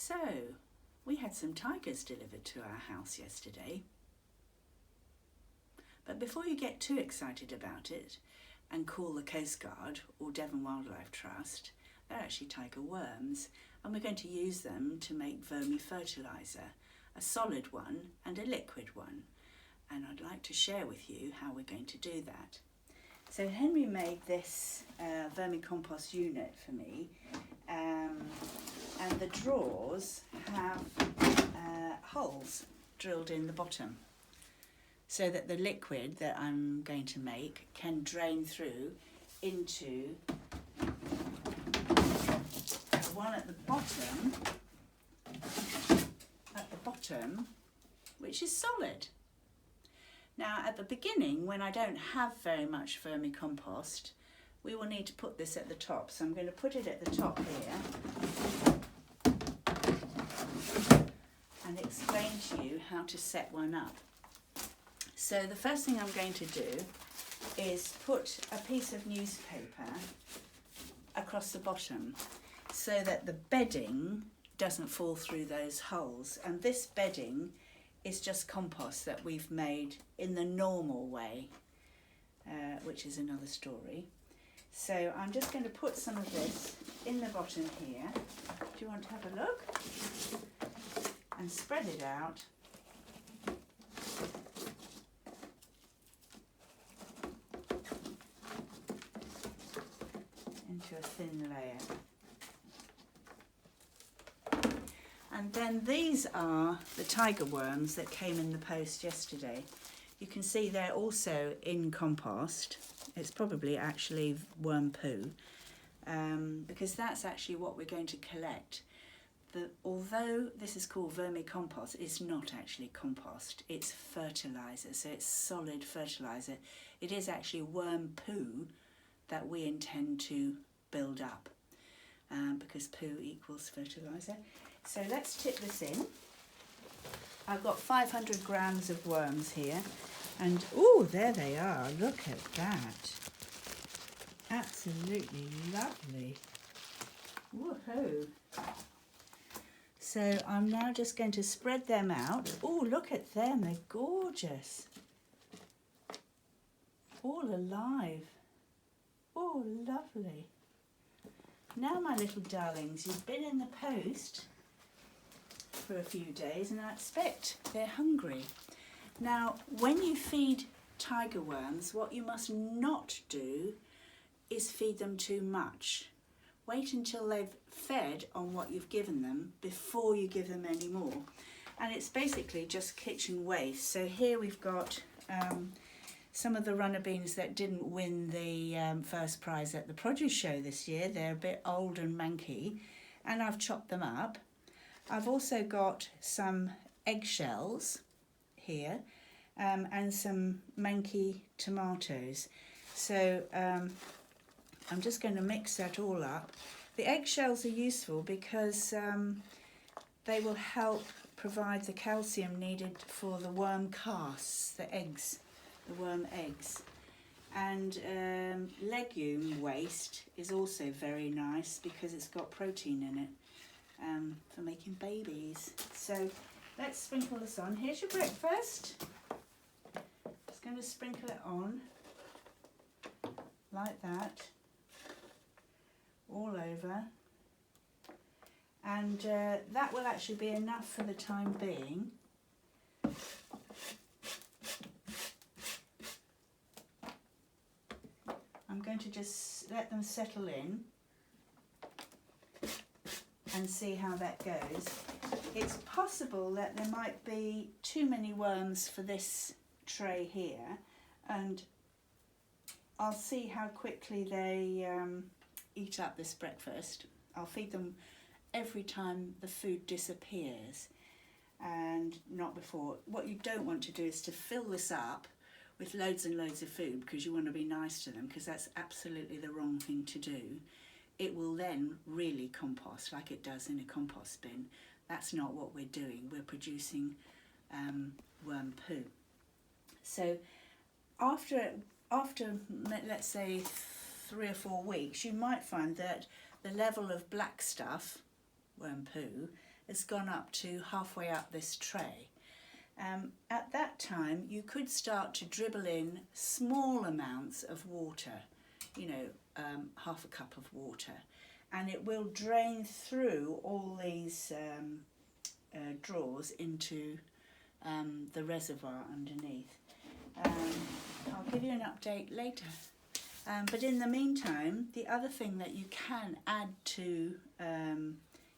So, we had some tigers delivered to our house yesterday. But before you get too excited about it and call the Coast Guard or Devon Wildlife Trust, they're actually tiger worms, and we're going to use them to make vermi-fertiliser, a solid one and a liquid one. And I'd like to share with you how we're going to do that. So Henry made this vermicompost unit for me, and the drawers have holes drilled in the bottom so that the liquid that I'm going to make can drain through into the one at the bottom, which is solid. Now at the beginning, when I don't have very much vermicompost, we will need to put this at the top. So I'm going to put it at the top here and explain to you how to set one up. So the first thing I'm going to do is put a piece of newspaper across the bottom so that the bedding doesn't fall through those holes. And this bedding is just compost that we've made in the normal way, which is another story. So I'm just going to put some of this in the bottom here. Do you want to have a look? And spread it out. Into a thin layer. And then these are the tiger worms that came in the post yesterday. You can see they're also in compost. It's probably actually worm poo, because that's actually what we're going to collect. Although this is called vermicompost, it's not actually compost, it's fertiliser, so it's solid fertiliser. It is actually worm poo that we intend to build up, because poo equals fertiliser. So let's tip this in. I've got 500 grams of worms here, and oh, there they are. Look at that. Absolutely lovely. Woohoo. So I'm now just going to spread them out. Oh, look at them. They're gorgeous. All alive. Oh, lovely. Now, my little darlings, you've been in the post for a few days, and I expect they're hungry. Now, when you feed tiger worms, what you must not do is feed them too much. Wait until they've fed on what you've given them before you give them any more. And it's basically just kitchen waste. So here we've got some of the runner beans that didn't win the first prize at the produce show this year. They're a bit old and manky, and I've chopped them up. I've also got some eggshells here, and some manky tomatoes. So I'm just going to mix that all up. The eggshells are useful because they will help provide the calcium needed for the worm casts, the eggs, the worm eggs. And legume waste is also very nice because it's got protein in it. For making babies. So let's sprinkle this on. Here's your breakfast. Just going to sprinkle it on like that, all over, and that will actually be enough for the time being. I'm going to just let them settle in and see how that goes. It's possible that there might be too many worms for this tray here, and I'll see how quickly they eat up this breakfast. I'll feed them every time the food disappears and not before. What you don't want to do is to fill this up with loads and loads of food because you want to be nice to them, because that's absolutely the wrong thing to do. It will then really compost like it does in a compost bin. That's not what we're doing. We're producing worm poo. So after let's say 3 or 4 weeks, you might find that the level of black stuff worm poo has gone up to halfway up this tray. At that time you could start to dribble in small amounts of water, you know, half a cup of water, and it will drain through all these drawers into the reservoir underneath. I'll give you an update later. But in the meantime, the other thing that you can add to,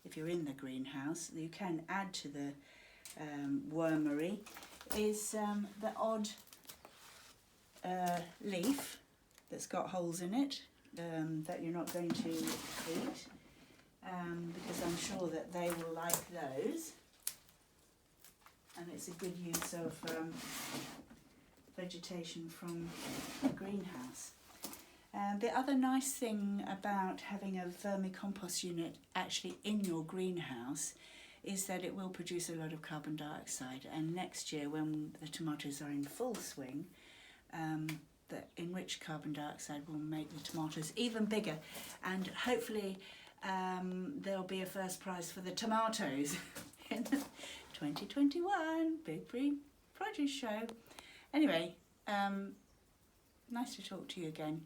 if you're in the greenhouse, you can add to the wormery is the odd leaf that's got holes in it that you're not going to eat, because I'm sure that they will like those, and it's a good use of vegetation from the greenhouse. The other nice thing about having a vermicompost unit actually in your greenhouse is that it will produce a lot of carbon dioxide, and next year when the tomatoes are in full swing, the enriched carbon dioxide will make the tomatoes even bigger, and hopefully there'll be a first prize for the tomatoes in the 2021 Bigbury Produce Show. Anyway, nice to talk to you again.